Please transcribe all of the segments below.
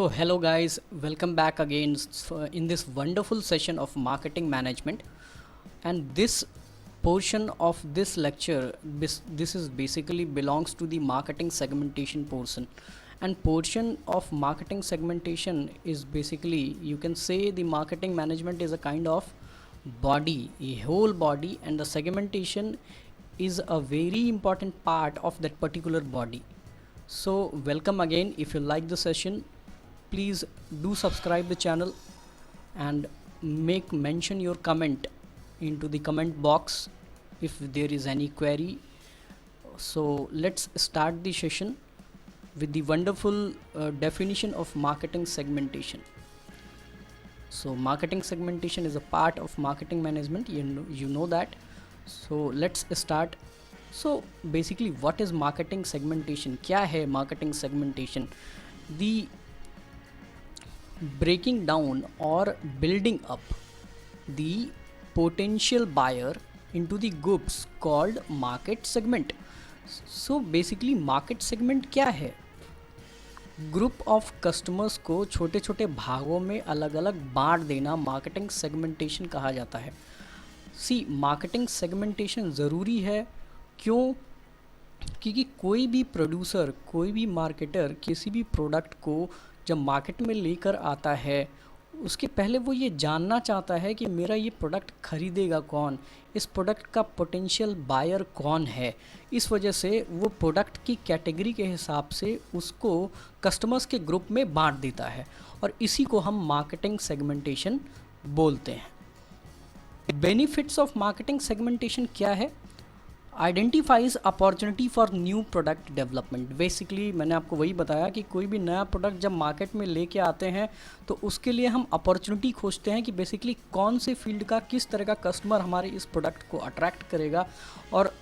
So, hello guys, welcome back again in this wonderful session of marketing management. And this portion of this lecture, this is basically belongs to the marketing segmentation portion. And portion of marketing segmentation is basically, you can say, the marketing management is a kind of body, a whole body, and the segmentation is a very important part of that particular body. So welcome again. If you like the session, please do subscribe the channel and make mention your comment into the comment box if there is any query. So let's start the session with the wonderful definition of marketing segmentation. So marketing segmentation is a part of marketing management, you know that. So let's start. So basically, what is marketing segmentation? क्या है marketing segmentation? The breaking down or building up the potential buyer into the groups called market segment. So basically, market segment क्या है? Group of customers को छोटे छोटे भागों में अलग अलग बांट देना मार्केटिंग सेगमेंटेशन कहा जाता है. सी, मार्केटिंग सेगमेंटेशन ज़रूरी है. क्यों? क्योंकि कोई भी प्रोड्यूसर, कोई भी मार्केटर किसी भी प्रोडक्ट को जब मार्केट में लेकर आता है, उसके पहले वो ये जानना चाहता है कि मेरा ये प्रोडक्ट खरीदेगा कौन, इस प्रोडक्ट का पोटेंशियल बायर कौन है. इस वजह से वो प्रोडक्ट की कैटेगरी के हिसाब से उसको कस्टमर्स के ग्रुप में बांट देता है, और इसी को हम मार्केटिंग सेगमेंटेशन बोलते हैं. बेनिफिट्स ऑफ मार्केटिंग सेगमेंटेशन क्या है? Identifies opportunity for new product development. Basically मैंने आपको वही बताया कि कोई भी नया प्रोडक्ट जब मार्केट में लेके आते हैं तो उसके लिए हम अपॉर्चुनिटी खोजते हैं कि बेसिकली कौन से फील्ड का, किस तरह का कस्टमर हमारे इस प्रोडक्ट को अट्रैक्ट करेगा और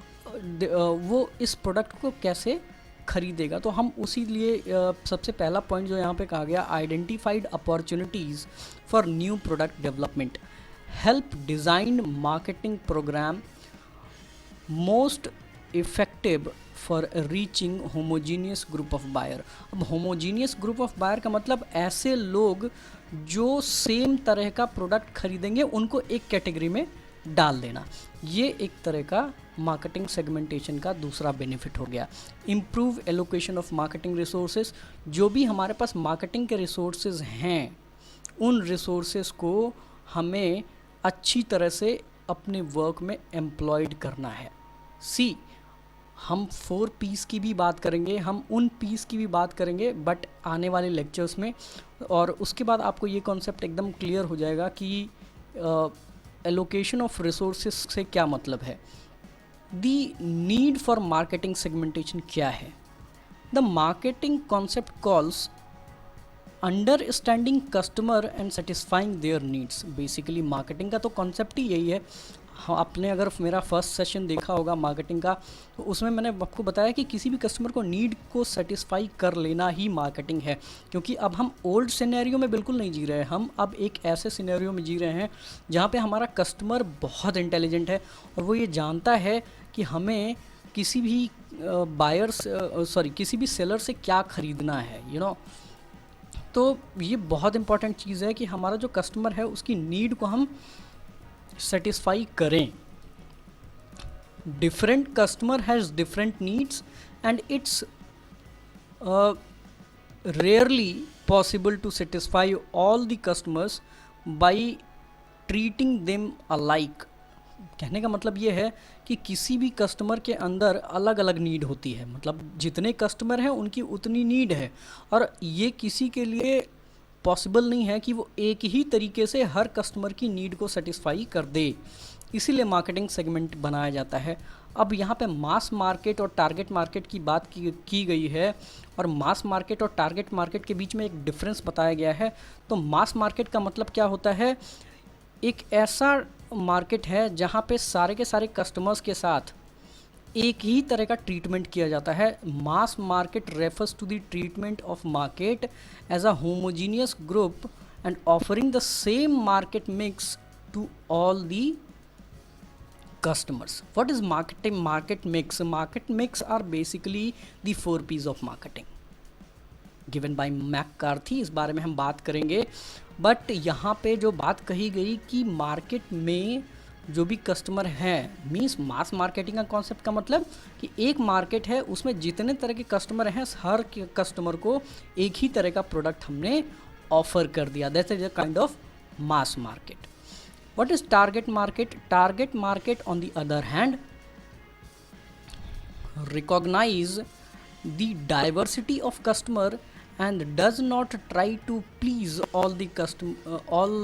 वो इस प्रोडक्ट को कैसे खरीदेगा. तो हम उसी लिए सबसे पहला पॉइंट जो यहाँ पे कहा गया, identified opportunities for new product development, help design marketing program most effective for reaching homogeneous group of buyer. अब होमोजीनियस ग्रुप ऑफ बायर का मतलब ऐसे लोग जो सेम तरह का प्रोडक्ट खरीदेंगे, उनको एक कैटेगरी में डाल देना. ये एक तरह का मार्केटिंग सेगमेंटेशन का दूसरा बेनिफिट हो गया. Improve allocation of marketing resources. जो भी हमारे पास मार्केटिंग के रिसोर्सेज हैं, उन रिसोर्सेज को हमें अच्छी तरह से अपने वर्क में एम्प्लॉयड करना है. सी, हम 4 पीस की भी बात करेंगे, हम उन पीस की भी बात करेंगे बट आने वाले लेक्चर्स में, और उसके बाद आपको ये कॉन्सेप्ट एकदम क्लियर हो जाएगा कि एलोकेशन ऑफ रिसोर्सेज से क्या मतलब है. The need for marketing segmentation क्या है? The marketing concept calls understanding customer and satisfying their needs. Basically marketing का तो कॉन्सेप्ट ही यही है. हाँ, आपने अगर मेरा फर्स्ट सेशन देखा होगा मार्केटिंग का, तो उसमें मैंने आपको बताया कि किसी भी कस्टमर को नीड को सेटिस्फाई कर लेना ही मार्केटिंग है. क्योंकि अब हम ओल्ड सिनेरियो में बिल्कुल नहीं जी रहे हैं, हम अब एक ऐसे सिनेरियो में जी रहे हैं जहाँ पे हमारा कस्टमर बहुत इंटेलिजेंट है और वो ये जानता है कि हमें किसी भी किसी भी सेलर से क्या ख़रीदना है, तो ये बहुत इंपॉर्टेंट चीज़ है कि हमारा जो कस्टमर है उसकी नीड को हम सेटिस्फाई करें. Different customer has different needs and it's rarely possible to satisfy all the customers by treating them alike. कहने का मतलब ये है कि किसी भी कस्टमर के अंदर अलग अलग नीड होती है. मतलब जितने कस्टमर हैं उनकी उतनी नीड है, और ये किसी के लिए पॉसिबल नहीं है कि वो एक ही तरीके से हर कस्टमर की नीड को सेटिस्फाई कर दे. इसीलिए मार्केटिंग सेगमेंट बनाया जाता है. अब यहाँ पे मास मार्केट और टारगेट मार्केट की बात की गई है, और मास मार्केट और टारगेट मार्केट के बीच में एक डिफरेंस बताया गया है. तो मास मार्केट का मतलब क्या होता है? एक ऐसा मार्केट है जहाँ पे सारे के सारे कस्टमर्स के साथ एक ही तरह का ट्रीटमेंट किया जाता है. Mass market refers to the treatment of market as a homogeneous group and offering the same market mix to all the customers. What is market mix? Market mix are basically the 4 P's of marketing. Given by McCarthy, इस बारे में हम बात करेंगे। But यहाँ पे जो बात कही गई कि मार्केट में जो भी कस्टमर हैं, मीन्स मास मार्केटिंग का कॉन्सेप्ट का मतलब कि एक मार्केट है, उसमें जितने तरह के कस्टमर हैं, हर कस्टमर को एक ही तरह का प्रोडक्ट हमने ऑफर कर दिया। That is a kind of mass market. What is target market? Target market on the other hand recognize the diversity of customer and does not try to please all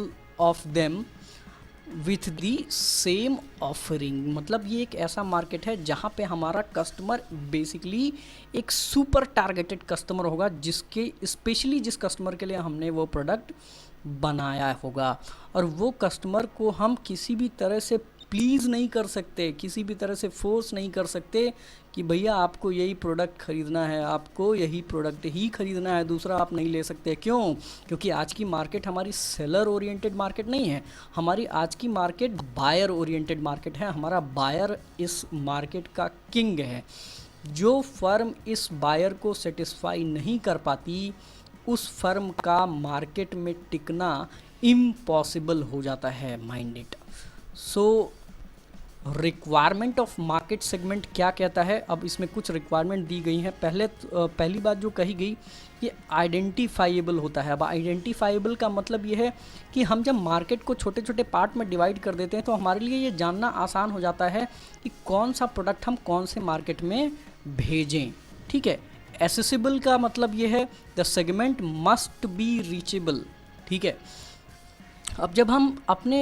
of them with the same offering। मतलब ये एक ऐसा market है जहाँ पे हमारा customer basically एक super targeted customer होगा, जिसके स्पेशली जिस कस्टमर के लिए हमने वो प्रोडक्ट बनाया होगा, और वो कस्टमर को हम किसी भी तरह से प्लीज़ नहीं कर सकते, किसी भी तरह से फोर्स नहीं कर सकते कि भैया आपको यही प्रोडक्ट ख़रीदना है, आपको यही प्रोडक्ट ही ख़रीदना है, दूसरा आप नहीं ले सकते। क्यों? क्योंकि आज की मार्केट हमारी सेलर ओरिएंटेड मार्केट नहीं है, हमारी आज की मार्केट बायर ओरिएंटेड मार्केट है। हमारा बायर इस मार्केट का किंग है। जो फर्म इस बायर को सेटिस्फाई नहीं कर पाती, उस फर्म का मार्केट में टिकना इम्पॉसिबल हो जाता है। Mind it. So requirement of market segment क्या कहता है? अब इसमें कुछ रिक्वायरमेंट दी गई हैं। पहली बात जो कही गई, ये आइडेंटिफाइएबल होता है। अब आइडेंटिफाइएबल का मतलब ये है कि हम जब मार्केट को छोटे छोटे पार्ट में डिवाइड कर देते हैं तो हमारे लिए ये जानना आसान हो जाता है कि कौन सा प्रोडक्ट हम कौन से मार्केट में भेजें। ठीक है। एसेसिबल का मतलब ये है the segment must be reachable. ठीक है। अब जब हम अपने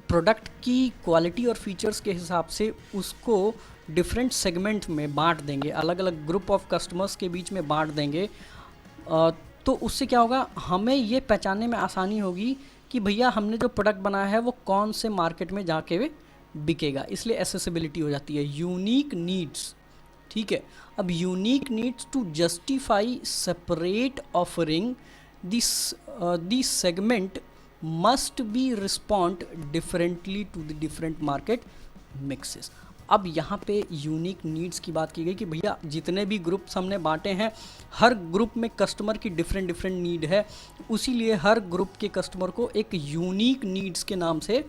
प्रोडक्ट की क्वालिटी और फीचर्स के हिसाब से उसको डिफरेंट सेगमेंट में बांट देंगे, अलग अलग ग्रुप ऑफ कस्टमर्स के बीच में बांट देंगे, तो उससे क्या होगा, हमें ये पहचानने में आसानी होगी कि भैया हमने जो प्रोडक्ट बनाया है वो कौन से मार्केट में जाके बिकेगा। इसलिए एसेसिबिलिटी हो जाती है। Unique needs. ठीक है। अब unique needs to justify separate offering this segment must be respond differently to the different market mixes। अब यहाँ पे यूनिक नीड्स की बात की गई कि भैया जितने भी ग्रुप्स हमने बांटे हैं, हर ग्रुप में कस्टमर की डिफरेंट नीड है, उसीलिए हर ग्रुप के कस्टमर को एक यूनिक नीड्स के नाम से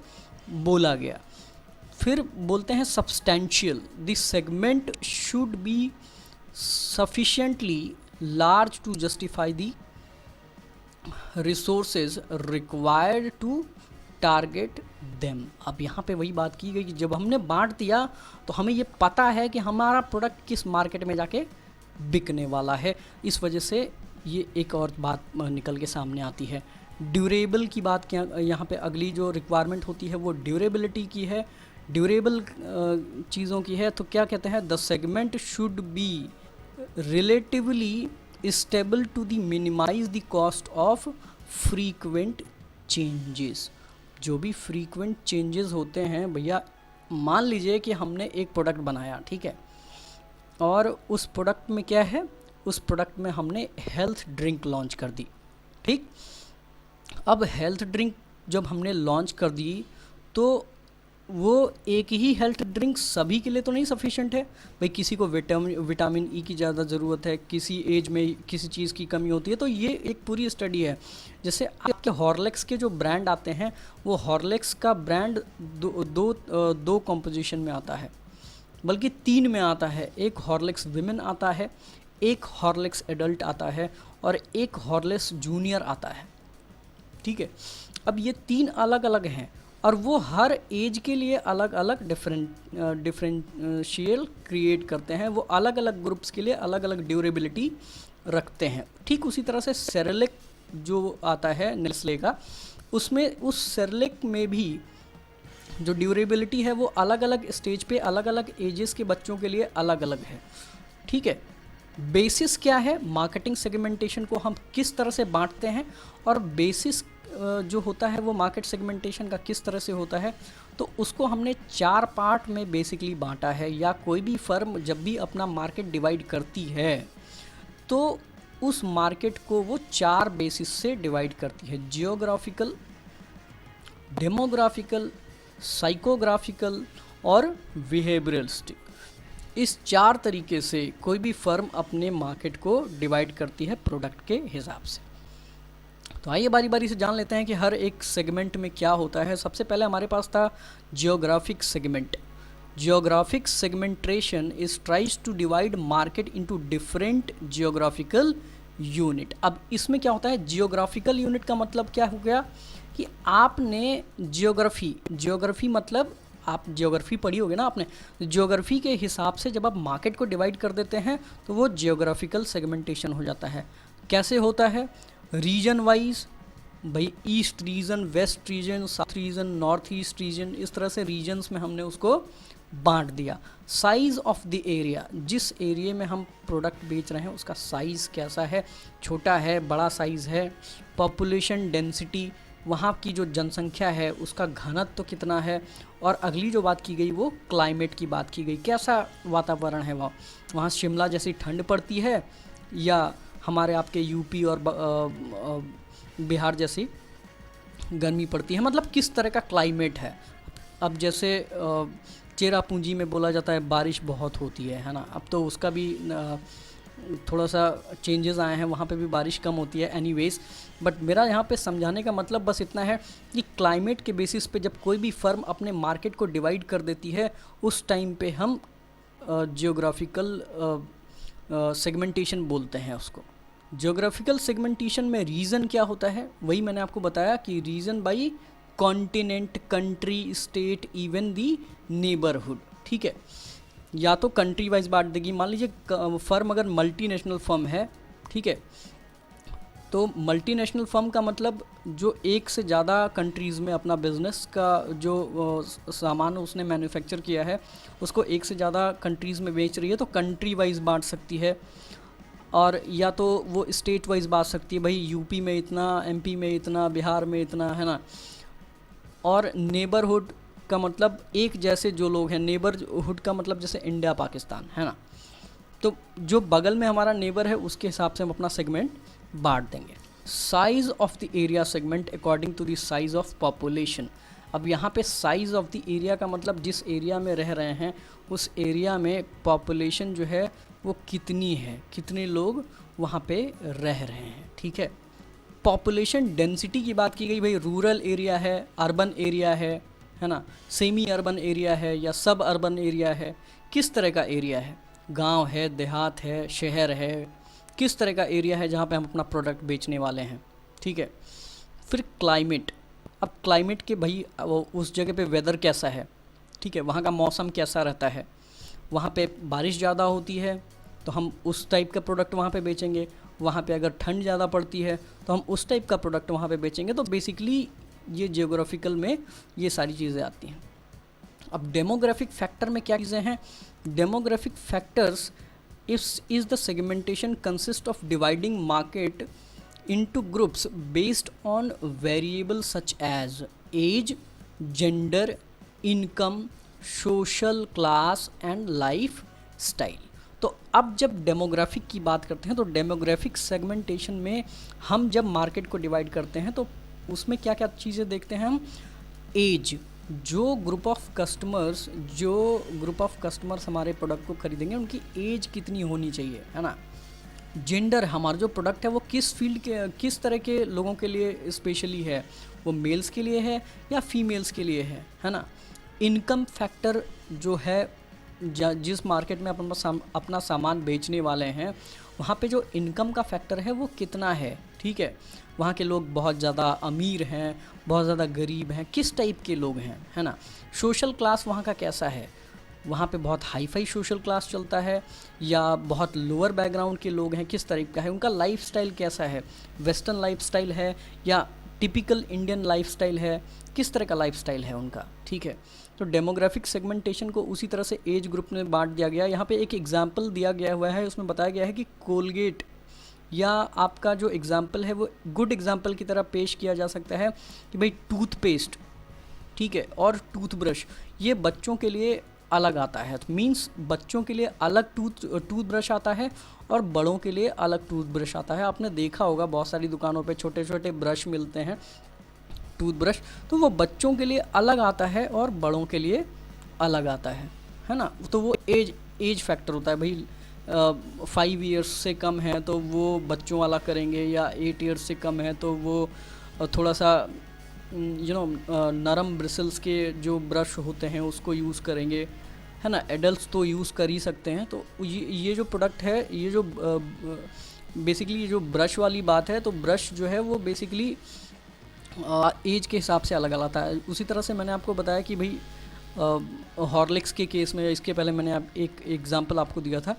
बोला गया। फिर बोलते हैं substantial. This segment should be sufficiently large to justify the resources required to target them. अब यहाँ पे वही बात की गई कि जब हमने बांट दिया तो हमें ये पता है कि हमारा प्रोडक्ट किस मार्केट में जाके बिकने वाला है। इस वजह से ये एक और बात निकल के सामने आती है। ड्यूरेबल की बात क्या यहाँ पे अगली जो रिक्वायरमेंट होती है वो ड्यूरेबिलिटी की है, ड्यूरेबल चीज़ों की है। तो क्या कहते हैं, the segment should be relatively stable to the minimize the cost of frequent changes. जो भी फ्रीक्वेंट चेंजेस होते हैं भैया, मान लीजिए कि हमने एक प्रोडक्ट बनाया, ठीक है, और उस प्रोडक्ट में क्या है, उस प्रोडक्ट में हमने हेल्थ ड्रिंक लॉन्च कर दी। ठीक, अब हेल्थ ड्रिंक जब हमने लॉन्च कर दी तो वो एक ही हेल्थ ड्रिंक सभी के लिए तो नहीं सफिशिएंट है भाई। किसी को विटामिन ई की ज़्यादा ज़रूरत है, किसी एज में किसी चीज़ की कमी होती है। तो ये एक पूरी स्टडी है। जैसे आपके हॉर्लिक्स के जो ब्रांड आते हैं, वो हॉर्लिक्स का ब्रांड दो कॉम्पोजिशन में आता है, बल्कि 3 में आता है। एक हॉर्लिक्स विमेन आता है, एक हॉर्लिक्स एडल्ट आता है, और एक हॉर्लिक्स जूनियर आता है। ठीक है। अब ये 3 अलग अलग हैं और वो हर एज के लिए अलग अलग डिफरेंशियल क्रिएट करते हैं। वो अलग अलग ग्रुप्स के लिए अलग अलग ड्यूरेबिलिटी रखते हैं। ठीक उसी तरह से सेरेलेक जो आता है नेस्ले का, उसमें उस सेरेलेक में भी जो ड्यूरेबिलिटी है वो अलग अलग स्टेज पे अलग अलग एजेस के बच्चों के लिए अलग अलग है। ठीक है। बेसिस क्या है, मार्केटिंग सेगमेंटेशन को हम किस तरह से बांटते हैं, और बेसिस जो होता है वो मार्केट सेगमेंटेशन का किस तरह से होता है, तो उसको हमने 4 पार्ट में बेसिकली बांटा है। या कोई भी फर्म जब भी अपना मार्केट डिवाइड करती है तो उस मार्केट को वो 4 बेसिस से डिवाइड करती है: जियोग्राफिकल, डेमोग्राफिकल, साइकोग्राफिकल और बिहेवियरलिस्टिक। इस 4 तरीके से कोई भी फर्म अपने मार्केट को डिवाइड करती है प्रोडक्ट के हिसाब से। तो आइए बारी बारी से जान लेते हैं कि हर एक सेगमेंट में क्या होता है। सबसे पहले हमारे पास था geographic segment. Geographic segmentation is tries to divide market into different geographical unit. अब इसमें क्या होता है, जियोग्राफिकल यूनिट का मतलब क्या हो गया कि आपने जियोग्राफी मतलब आप जियोग्राफी पढ़ी होगी ना आपने, जियोग्राफी के हिसाब से जब आप मार्केट को डिवाइड कर देते हैं तो वो जियोग्राफिकल सेगमेंटेशन हो जाता है। कैसे होता है, रीजन वाइज, भाई east region, west region, south region, north east region, इस तरह से रीजन्स में हमने उसको बांट दिया। साइज़ ऑफ द एरिया, जिस एरिया में हम प्रोडक्ट बेच रहे हैं उसका साइज़ कैसा है, छोटा है, बड़ा साइज़ है। पॉपुलेशन डेंसिटी, वहाँ की जो जनसंख्या है उसका घनत्व तो कितना है। और अगली जो बात की गई वो क्लाइमेट की बात की गई, कैसा वातावरण है वहाँ शिमला जैसी ठंड पड़ती है या हमारे आपके यूपी और बिहार जैसी गर्मी पड़ती है, मतलब किस तरह का क्लाइमेट है। अब जैसे चेरापूंजी में बोला जाता है बारिश बहुत होती है ना, अब तो उसका भी थोड़ा सा चेंजेस आए हैं, वहाँ पे भी बारिश कम होती है एनीवेज। बट मेरा यहाँ पे समझाने का मतलब बस इतना है कि क्लाइमेट के बेसिस पे जब कोई भी फर्म अपने मार्केट को डिवाइड कर देती है उस टाइम पे हम जियोग्राफिकल सेगमेंटेशन बोलते हैं उसको। जियोग्राफिकल सेगमेंटेशन में रीज़न क्या होता है, वही मैंने आपको बताया कि reason by continent, country, state, even the neighbourhood. ठीक है, या तो कंट्री वाइज बांट देगी। मान लीजिए फर्म अगर मल्टीनेशनल फर्म है, ठीक है, तो मल्टीनेशनल फर्म का मतलब जो एक से ज़्यादा कंट्रीज़ में अपना बिजनेस का जो सामान उसने मैन्युफैक्चर किया है उसको एक से ज़्यादा कंट्रीज़ में बेच रही है तो कंट्री वाइज बांट सकती है। और या तो वो स्टेट वाइज बांट सकती है, भाई यूपी में इतना, एमपी में इतना, बिहार में इतना, है ना। और नेबरहुड का मतलब एक जैसे जो लोग हैं, नेबरहुड का मतलब जैसे इंडिया पाकिस्तान, है ना, तो जो बगल में हमारा नेबर है उसके हिसाब से हम अपना सेगमेंट बांट देंगे। Size of the area segment according to the size of population. अब यहाँ पे साइज़ ऑफ द एरिया का मतलब जिस एरिया में रह रहे हैं उस एरिया में पॉपुलेशन जो है वो कितनी है, कितने लोग वहाँ पे रह रहे हैं। ठीक है, पॉपुलेशन डेंसिटी की बात की गई, भाई रूरल एरिया है, अर्बन एरिया है ना, सेमी अर्बन एरिया है या सब अर्बन एरिया है, किस तरह का एरिया है, गांव है, देहात है, शहर है, किस तरह का एरिया है जहाँ पे हम अपना प्रोडक्ट बेचने वाले हैं। ठीक है, फिर क्लाइमेट। अब क्लाइमेट के भाई उस जगह पे वेदर कैसा है, ठीक है, वहाँ का मौसम कैसा रहता है, वहाँ पे बारिश ज़्यादा होती है तो हम उस टाइप का प्रोडक्ट वहाँ पे बेचेंगे, वहाँ पे अगर ठंड ज़्यादा पड़ती है तो हम उस टाइप का प्रोडक्ट वहाँ पे बेचेंगे। तो बेसिकली ये जियोग्राफिकल में ये सारी चीज़ें आती हैं। अब डेमोग्राफिक फैक्टर में क्या चीज़ें हैं, demographic factors is the segmentation consist of dividing market into groups based on variables such as age, gender, income, social class and lifestyle। तो अब जब डेमोग्राफिक की बात करते हैं तो डेमोग्राफिक सेगमेंटेशन में हम जब मार्केट को डिवाइड करते हैं तो उसमें क्या क्या चीज़ें देखते हैं हम। एज, जो ग्रुप ऑफ कस्टमर्स हमारे प्रोडक्ट को खरीदेंगे उनकी एज कितनी होनी चाहिए, है ना। जेंडर, हमारा जो प्रोडक्ट है वो किस फील्ड के, किस तरह के लोगों के लिए स्पेशली है, वो मेल्स के लिए है या फीमेल्स के लिए है ना। इनकम फैक्टर जो है, जिस मार्केट में अपना सामान बेचने वाले हैं वहाँ पे जो इनकम का फैक्टर है वो कितना है। ठीक है, वहाँ के लोग बहुत ज़्यादा अमीर हैं, बहुत ज़्यादा गरीब हैं, किस टाइप के लोग हैं, है ना। सोशल क्लास वहाँ का कैसा है, वहाँ पे बहुत हाई फाई सोशल क्लास चलता है या बहुत लोअर बैकग्राउंड के लोग हैं, किस तरह का है, उनका लाइफस्टाइल कैसा है, वेस्टर्न लाइफस्टाइल है या टिपिकल इंडियन लाइफस्टाइल है, किस तरह का लाइफस्टाइल है उनका। ठीक है, तो डेमोग्राफिक सेगमेंटेशन को उसी तरह से एज ग्रुप में बांट दिया गया। यहाँ पे एक एग्जाम्पल दिया गया हुआ है, उसमें बताया गया है कि कोलगेट या आपका जो एग्जाम्पल है वो गुड एग्जाम्पल की तरह पेश किया जा सकता है कि भाई टूथपेस्ट, ठीक है, और टूथब्रश ये बच्चों के लिए अलग आता है। तो मीन्स बच्चों के लिए अलग टूथब्रश आता है और बड़ों के लिए अलग टूथब्रश आता है। आपने देखा होगा बहुत सारी दुकानों पे छोटे छोटे ब्रश मिलते हैं, टूथब्रश, तो वो बच्चों के लिए अलग आता है और बड़ों के लिए अलग आता है ना। तो वो एज एज फैक्टर होता है भाई, 5 ईयर्स से कम है तो वो बच्चों वाला करेंगे, या 8 ईयर्स से कम है तो वो थोड़ा सा नरम ब्रिसल्स के जो ब्रश होते हैं उसको यूज़ करेंगे, है ना। एडल्ट्स तो यूज़ कर ही सकते हैं। तो ये जो प्रोडक्ट है, ये जो बेसिकली ये जो ब्रश वाली बात है, तो ब्रश जो है वो बेसिकली एज के हिसाब से अलग अलग आता है। उसी तरह से मैंने आपको बताया कि भाई हॉर्लिक्स के केस में, इसके पहले मैंने एक एग्जांपल आपको दिया था।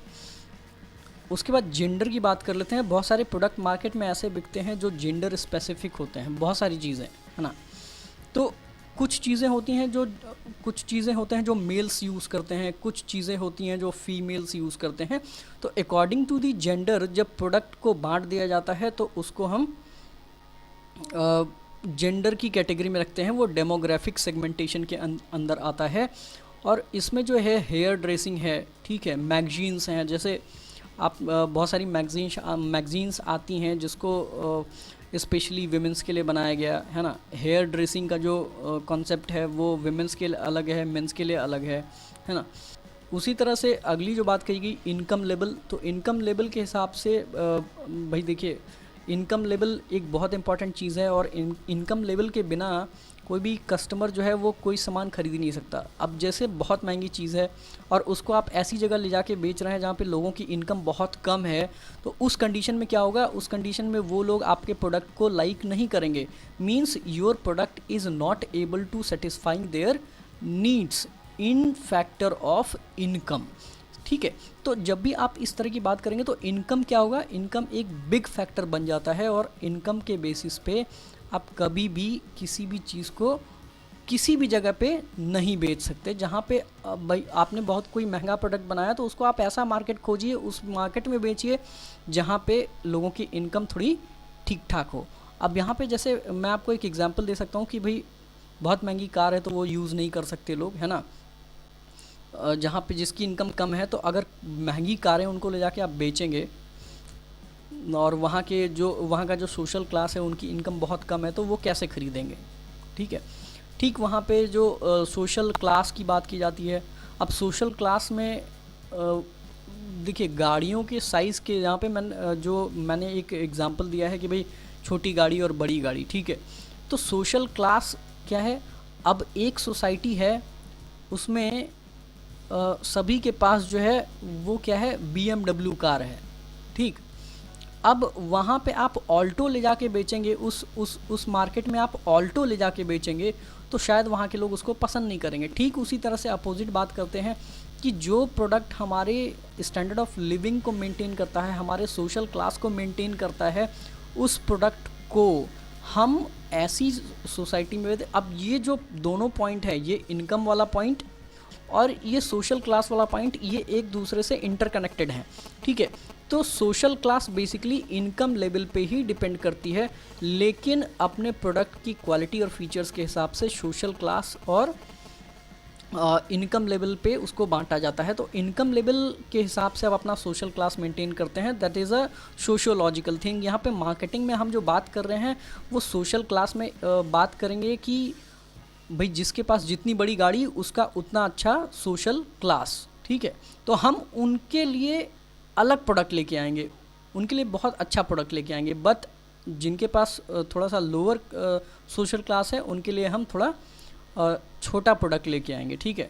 उसके बाद जेंडर की बात कर लेते हैं। बहुत सारे प्रोडक्ट मार्केट में ऐसे बिकते हैं जो जेंडर स्पेसिफिक होते हैं, बहुत सारी चीज़ें, है ना। तो कुछ चीज़ें होती हैं जो मेल्स यूज़ करते हैं, कुछ चीज़ें होती हैं जो फीमेल्स यूज़ करते हैं। तो अकॉर्डिंग टू दी जेंडर जब प्रोडक्ट को बांट दिया जाता है तो उसको हम जेंडर की कैटेगरी में रखते हैं। वो डेमोग्राफिक सेगमेंटेशन के अंदर आता है। और इसमें जो है हेयर ड्रेसिंग है, ठीक है, मैगजीन्स हैं, जैसे आप बहुत सारी मैगजीन्स आती हैं जिसको स्पेशली विमेंस के लिए बनाया गया है ना। हेयर ड्रेसिंग का जो कॉन्सेप्ट है वो विमेंस के लिए अलग है, मेंस के लिए अलग है ना। उसी तरह से अगली जो बात कही गई इनकम लेवल, तो इनकम लेवल के हिसाब से भाई देखिए, इनकम लेवल एक बहुत इंपॉर्टेंट चीज़ है। और इनकम लेवल के बिना कोई भी कस्टमर जो है वो कोई सामान खरीद ही नहीं सकता। अब जैसे बहुत महंगी चीज़ है और उसको आप ऐसी जगह ले जाके बेच रहे हैं जहाँ पे लोगों की इनकम बहुत कम है, तो उस कंडीशन में क्या होगा, उस कंडीशन में वो लोग आपके प्रोडक्ट को लाइक नहीं करेंगे। Means your product is not able to satisfying their needs in factor of income, ठीक है। तो जब भी आप इस तरह की बात करेंगे तो इनकम क्या होगा, इनकम एक बिग फैक्टर बन जाता है। और इनकम के बेसिस पे आप कभी भी किसी भी चीज़ को किसी भी जगह पे नहीं बेच सकते। जहाँ पे भाई आपने बहुत कोई महंगा प्रोडक्ट बनाया तो उसको आप ऐसा मार्केट खोजिए, उस मार्केट में बेचिए जहाँ पे लोगों की इनकम थोड़ी ठीक ठाक हो। अब यहाँ पे जैसे मैं आपको एक एग्जांपल दे सकता हूँ कि भाई बहुत महंगी कार है तो वो यूज़ नहीं कर सकते लोग, है ना। जहाँ पे जिसकी इनकम कम है तो अगर महंगी कारें उनको ले जाके आप बेचेंगे और वहाँ का जो सोशल क्लास है उनकी इनकम बहुत कम है तो वो कैसे ख़रीदेंगे, ठीक है। ठीक वहाँ पे जो सोशल क्लास की बात की जाती है। अब सोशल क्लास में देखिए गाड़ियों के साइज़ के यहाँ पे मैंने एक एग्जांपल दिया है कि भाई छोटी गाड़ी और बड़ी गाड़ी, ठीक है। तो सोशल क्लास क्या है, अब एक सोसाइटी है उसमें सभी के पास जो है वो क्या है, BMW कार है, ठीक। अब वहाँ पे आप ऑल्टो ले जाके बेचेंगे, उस मार्केट में आप ऑल्टो ले जाके बेचेंगे तो शायद वहाँ के लोग उसको पसंद नहीं करेंगे। ठीक उसी तरह से अपोजिट बात करते हैं कि जो प्रोडक्ट हमारे स्टैंडर्ड ऑफ लिविंग को मेंटेन करता है, हमारे सोशल क्लास को मेंटेन करता है, उस प्रोडक्ट को हम ऐसी सोसाइटी में अब ये जो दोनों पॉइंट है, ये इनकम वाला पॉइंट और ये सोशल क्लास वाला पॉइंट, ये एक दूसरे से इंटरकनेक्टेड हैं, ठीक है। तो social class basically income level पे ही डिपेंड करती है, लेकिन अपने प्रोडक्ट की क्वालिटी और फीचर्स के हिसाब से सोशल क्लास और इनकम लेवल पे उसको बांटा जाता है। तो इनकम लेवल के हिसाब से आप अपना सोशल क्लास मेंटेन करते हैं, that is a sociological thing. यहाँ पे मार्केटिंग में हम जो बात कर रहे हैं वो सोशल क्लास में बात करेंगे कि भाई जिसके पास जितनी बड़ी गाड़ी उसका उतना अच्छा सोशल क्लास, ठीक है। तो हम उनके लिए अलग प्रोडक्ट लेके आएंगे, उनके लिए बहुत अच्छा प्रोडक्ट लेके आएंगे। बट जिनके पास थोड़ा सा लोअर सोशल क्लास है उनके लिए हम थोड़ा छोटा प्रोडक्ट लेके आएंगे, ठीक है।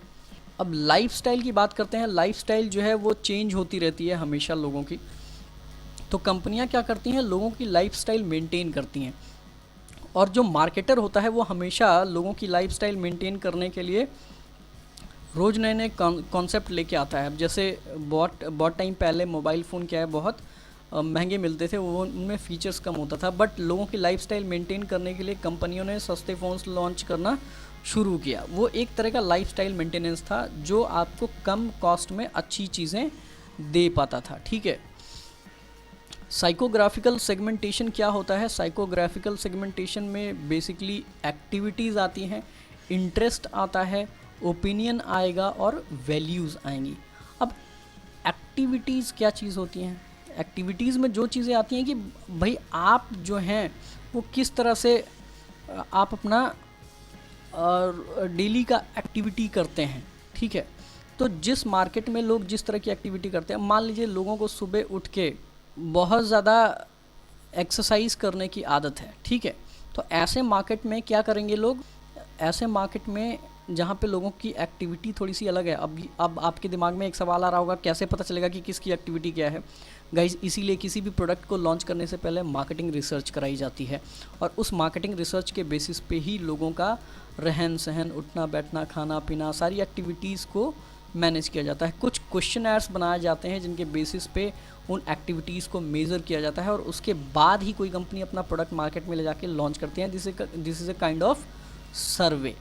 अब लाइफस्टाइल की बात करते हैं। लाइफस्टाइल जो है वो चेंज होती रहती है हमेशा लोगों की। तो कंपनियां क्या करती हैं, लोगों की लाइफस्टाइल मेंटेन करती हैं। और जो मार्केटर होता है वो हमेशा लोगों की लाइफस्टाइल मेंटेन करने के लिए रोज़ नए नए कॉन्सेप्ट लेके आता है। अब जैसे बहुत टाइम पहले मोबाइल फ़ोन क्या है बहुत महंगे मिलते थे, वो उनमें फ़ीचर्स कम होता था, बट लोगों की लाइफस्टाइल मेंटेन करने के लिए कंपनियों ने सस्ते फ़ोन्स लॉन्च करना शुरू किया। वो एक तरह का लाइफस्टाइल मेंटेनेंस था जो आपको कम कॉस्ट में अच्छी चीज़ें दे पाता था, ठीक है। साइकोग्राफिकल सेगमेंटेशन क्या होता है? साइकोग्राफिकल सेगमेंटेशन में बेसिकली एक्टिविटीज़ आती हैं, इंटरेस्ट आता है, ओपिनियन आएगा और वैल्यूज़ आएंगी। अब एक्टिविटीज़ क्या चीज़ होती हैं? एक्टिविटीज़ में जो चीज़ें आती हैं कि भाई आप जो हैं वो किस तरह से आप अपना डेली का एक्टिविटी करते हैं, ठीक है। तो जिस मार्केट में लोग जिस तरह की एक्टिविटी करते हैं, मान लीजिए लोगों को सुबह उठ के बहुत ज़्यादा एक्सरसाइज करने की आदत है, ठीक है, तो ऐसे मार्केट में क्या करेंगे लोग, ऐसे मार्केट में जहाँ पे लोगों की एक्टिविटी थोड़ी सी अलग है। अब आपके दिमाग में एक सवाल आ रहा होगा, कैसे पता चलेगा कि किसकी एक्टिविटी क्या है। गाइस, इसीलिए किसी भी प्रोडक्ट को लॉन्च करने से पहले मार्केटिंग रिसर्च कराई जाती है, और उस मार्केटिंग रिसर्च के बेसिस पे ही लोगों का रहन सहन, उठना बैठना, खाना पीना, सारी एक्टिविटीज़ को मैनेज किया जाता है। कुछ क्वेश्चनर्स बनाए जाते हैं जिनके बेसिस पे उन एक्टिविटीज़ को मेज़र किया जाता है, और उसके बाद ही कोई कंपनी अपना प्रोडक्ट मार्केट में ले जाके लॉन्च करती है। This is a kind of सर्वे,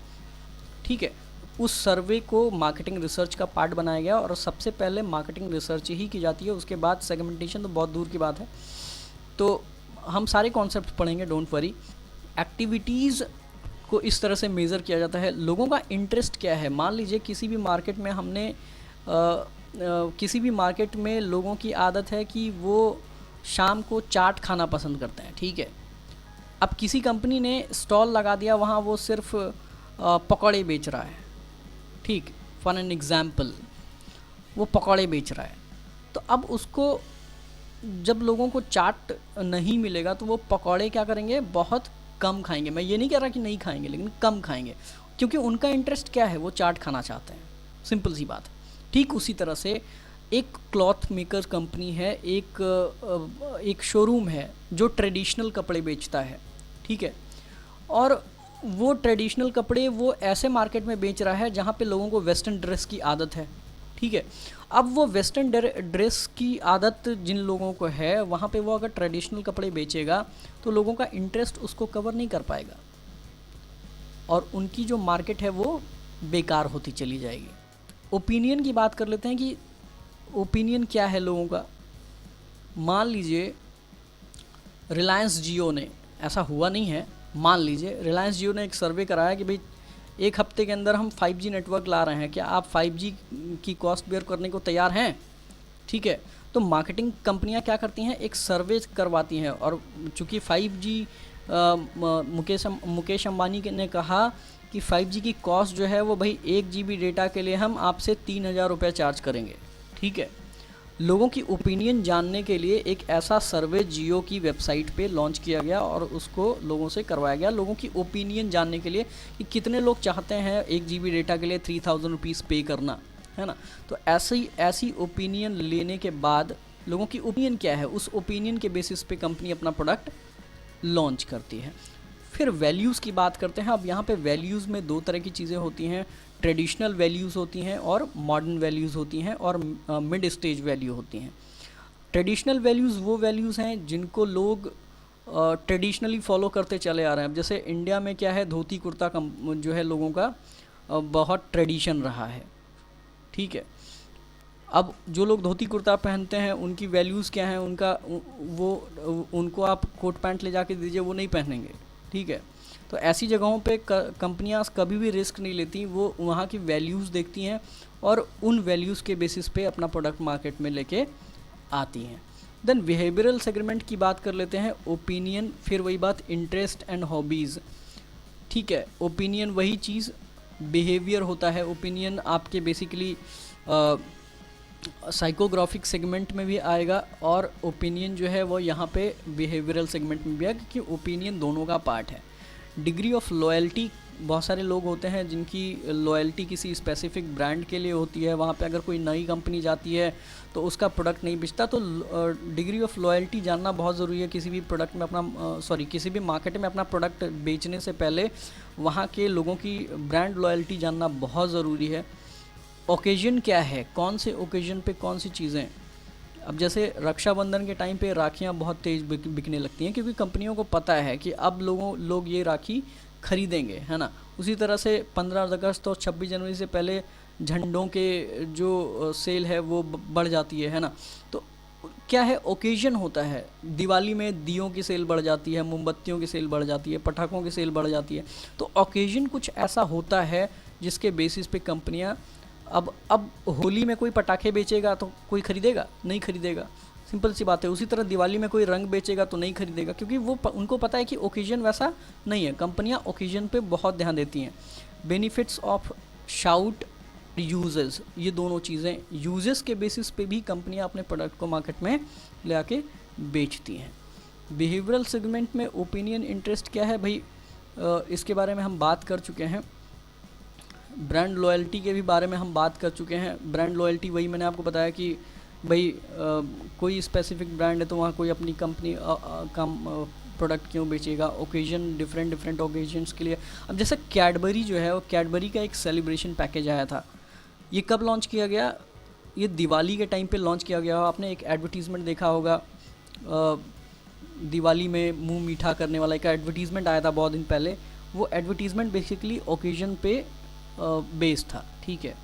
ठीक है। उस सर्वे को मार्केटिंग रिसर्च का पार्ट बनाया गया, और सबसे पहले मार्केटिंग रिसर्च ही की जाती है, उसके बाद सेगमेंटेशन तो बहुत दूर की बात है। तो हम सारे कॉन्सेप्ट पढ़ेंगे, डोंट वरी। एक्टिविटीज़ को इस तरह से मेज़र किया जाता है। लोगों का इंटरेस्ट क्या है, मान लीजिए किसी भी मार्केट में हमने किसी भी मार्केट में लोगों की आदत है कि वो शाम को चाट खाना पसंद करते हैं, ठीक है। अब किसी कंपनी ने स्टॉल लगा दिया, वहाँ वो सिर्फ पकौड़े बेच रहा है, ठीक, फॉर एन एग्ज़ाम्पल वो पकौड़े बेच रहा है। तो अब उसको जब लोगों को चाट नहीं मिलेगा तो वो पकौड़े क्या करेंगे, बहुत कम खाएंगे। मैं ये नहीं कह रहा कि नहीं खाएंगे, लेकिन कम खाएंगे, क्योंकि उनका इंटरेस्ट क्या है, वो चाट खाना चाहते हैं, सिंपल सी बात है। ठीक उसी तरह से एक क्लॉथ मेकर कंपनी है, एक शोरूम है जो ट्रेडिशनल कपड़े बेचता है, ठीक है, और वो ट्रेडिशनल कपड़े वो ऐसे मार्केट में बेच रहा है जहाँ पे लोगों को वेस्टर्न ड्रेस की आदत है, ठीक है। अब वो वेस्टर्न ड्रेस की आदत जिन लोगों को है, वहाँ पे वो अगर ट्रेडिशनल कपड़े बेचेगा तो लोगों का इंटरेस्ट उसको कवर नहीं कर पाएगा, और उनकी जो मार्केट है वो बेकार होती चली जाएगी। ओपिनियन की बात कर लेते हैं कि ओपिनियन क्या है लोगों का। मान लीजिए रिलायंस जियो ने, ऐसा हुआ नहीं है, मान लीजिए रिलायंस जियो ने एक सर्वे कराया कि भाई एक हफ्ते के अंदर हम 5G नेटवर्क ला रहे हैं, क्या आप 5G की कॉस्ट बेयर करने को तैयार हैं, ठीक है। तो मार्केटिंग कंपनियां क्या करती हैं, एक सर्वे करवाती हैं, और चूँकि 5G मुकेश अंबानी ने कहा कि 5G की कॉस्ट जो है वो भाई 1 GB डेटा के लिए हम आपसे 3,000 रुपये चार्ज करेंगे, ठीक है। लोगों की ओपिनियन जानने के लिए एक ऐसा सर्वे जियो की वेबसाइट पे लॉन्च किया गया, और उसको लोगों से करवाया गया, लोगों की ओपिनियन जानने के लिए कि कितने लोग चाहते हैं 1 GB डेटा के लिए 3,000 रुपीज़ पे करना, है ना। तो ऐसी ओपिनियन लेने के बाद लोगों की ओपिनियन क्या है, उस ओपिनियन के बेसिस पे कंपनी अपना प्रोडक्ट लॉन्च करती है। फिर वैल्यूज़ की बात करते हैं। अब यहाँ पे वैल्यूज़ में दो तरह की चीज़ें होती हैं, ट्रेडिशनल वैल्यूज़ होती हैं और मॉडर्न वैल्यूज़ होती हैं, और मिड स्टेज वैल्यू होती हैं। ट्रेडिशनल वैल्यूज़ वो वैल्यूज़ हैं जिनको लोग ट्रेडिशनली फॉलो करते चले आ रहे हैं। अब जैसे इंडिया में क्या है, धोती कुर्ता जो है लोगों का बहुत ट्रेडिशन रहा है, ठीक है। अब जो लोग धोती कुर्ता पहनते हैं उनकी वैल्यूज़ क्या हैं, उनको आप कोट पैंट ले जाके दीजिए, वो नहीं पहनेंगे, ठीक है। तो ऐसी जगहों पे कंपनियां कभी भी रिस्क नहीं लेती, वो वहाँ की वैल्यूज़ देखती हैं और उन वैल्यूज़ के बेसिस पे अपना प्रोडक्ट मार्केट में लेके आती हैं। देन बिहेवियरल सेगमेंट की बात कर लेते हैं। ओपिनियन, फिर वही बात, इंटरेस्ट एंड हॉबीज़, ठीक है। ओपिनियन वही चीज़, बिहेवियर होता है। ओपिनियन आपके बेसिकली साइकोग्राफिक सेगमेंट में भी आएगा, और ओपिनियन जो है वो यहाँ पे बिहेवियरल सेगमेंट में भी आएगा, क्योंकि ओपिनियन दोनों का पार्ट है। डिग्री ऑफ लॉयल्टी, बहुत सारे लोग होते हैं जिनकी लॉयल्टी किसी स्पेसिफिक ब्रांड के लिए होती है। वहाँ पे अगर कोई नई कंपनी जाती है तो उसका प्रोडक्ट नहीं बेचता, तो डिग्री ऑफ लॉयल्टी जानना बहुत ज़रूरी है। किसी भी प्रोडक्ट में किसी भी मार्केट में अपना प्रोडक्ट बेचने से पहले वहाँ के लोगों की ब्रांड लॉयल्टी जानना बहुत ज़रूरी है। ओकेजन क्या है, कौन से ओकेजन पे कौन सी चीज़ें। अब जैसे रक्षाबंधन के टाइम पे राखियाँ बहुत तेज़ बिकने लगती हैं, क्योंकि कंपनियों को पता है कि अब लोग ये राखी खरीदेंगे, है ना। उसी तरह से 15 अगस्त और 26 जनवरी से पहले झंडों के जो सेल है वो बढ़ जाती है ना। तो क्या है, ओकेजन होता है। दिवाली में दियों की सेल बढ़ जाती है, मोमबत्तियों की सेल बढ़ जाती है, पटाखों की सेल बढ़ जाती है। तो ओकेजन कुछ ऐसा होता है जिसके बेसिस पे कंपनियां, अब होली में कोई पटाखे बेचेगा तो कोई खरीदेगा? नहीं खरीदेगा, सिंपल सी बात है। उसी तरह दिवाली में कोई रंग बेचेगा तो नहीं खरीदेगा, क्योंकि उनको पता है कि ओकेजन वैसा नहीं है। कंपनियां ओकेजन पे बहुत ध्यान देती हैं। बेनिफिट्स ऑफ शाउट यूजेस, ये दोनों चीज़ें, यूजेस के बेसिस पे भी कंपनियां अपने प्रोडक्ट को मार्केट में ले आके बेचती हैं। बिहेवियरल सेगमेंट में ओपिनियन इंटरेस्ट क्या है भाई, इसके बारे में हम बात कर चुके हैं। ब्रांड लॉयल्टी के भी बारे में हम बात कर चुके हैं। ब्रांड लॉयल्टी वही मैंने आपको बताया कि भाई कोई स्पेसिफिक ब्रांड है तो वहाँ कोई अपनी कंपनी प्रोडक्ट क्यों बेचेगा, ओकेजन, डिफरेंट ओकेजन्स के लिए। अब जैसे कैडबरी जो है, वो कैडबरी का एक सेलिब्रेशन पैकेज आया था, ये कब लॉन्च किया गया, ये दिवाली के टाइम पे लॉन्च किया गया। आपने एक एडवर्टीज़मेंट देखा होगा, दिवाली में मुंह मीठा करने वाला एक एडवर्टीज़मेंट आया था बहुत दिन पहले। वो एडवर्टीज़मेंट बेसिकली ओकेजन पे बेस्ड था, ठीक है।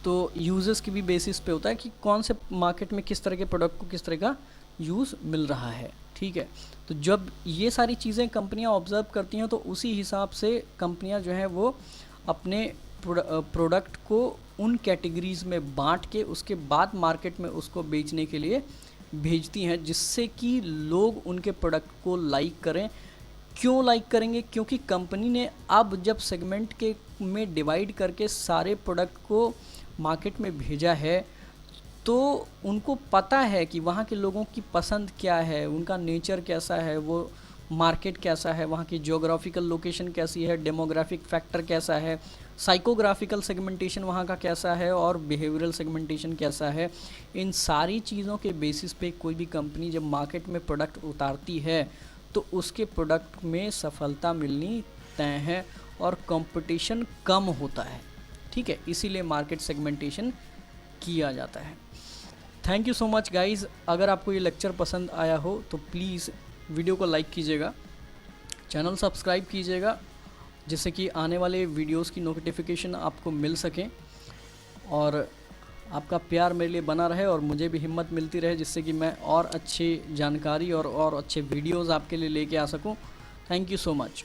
तो यूज़र्स की भी बेसिस पे होता है कि कौन से मार्केट में किस तरह के प्रोडक्ट को किस तरह का यूज़ मिल रहा है, ठीक है। तो जब ये सारी चीज़ें कंपनियां ऑब्जर्व करती हैं तो उसी हिसाब से कंपनियां जो हैं वो अपने प्रोडक्ट को उन कैटेगरीज़ में बांट के उसके बाद मार्केट में उसको बेचने के लिए भेजती हैं, जिससे कि लोग उनके प्रोडक्ट को लाइक करें। क्यों लाइक करेंगे, क्योंकि कंपनी ने अब जब सेगमेंट के में डिवाइड करके सारे प्रोडक्ट को मार्केट में भेजा है तो उनको पता है कि वहाँ के लोगों की पसंद क्या है, उनका नेचर कैसा है, वो मार्केट कैसा है, वहाँ की ज्योग्राफिकल लोकेशन कैसी है, डेमोग्राफिक फैक्टर कैसा है, साइकोग्राफिकल सेगमेंटेशन वहाँ का कैसा है और बिहेवियरल सेगमेंटेशन कैसा है। इन सारी चीज़ों के बेसिस पे कोई भी कंपनी जब मार्केट में प्रोडक्ट उतारती है तो उसके प्रोडक्ट में सफलता मिलनी तय है और कंपटीशन कम होता है, ठीक है। इसीलिए मार्केट सेगमेंटेशन किया जाता है। Thank you so much guys. अगर आपको ये लेक्चर पसंद आया हो तो प्लीज़ वीडियो को लाइक कीजिएगा, चैनल सब्सक्राइब कीजिएगा, जिससे कि आने वाले वीडियोस की नोटिफिकेशन आपको मिल सकें और आपका प्यार मेरे लिए बना रहे और मुझे भी हिम्मत मिलती रहे, जिससे कि मैं और अच्छी जानकारी और अच्छे वीडियोस आपके लिए लेके आ सकूं। Thank you so much.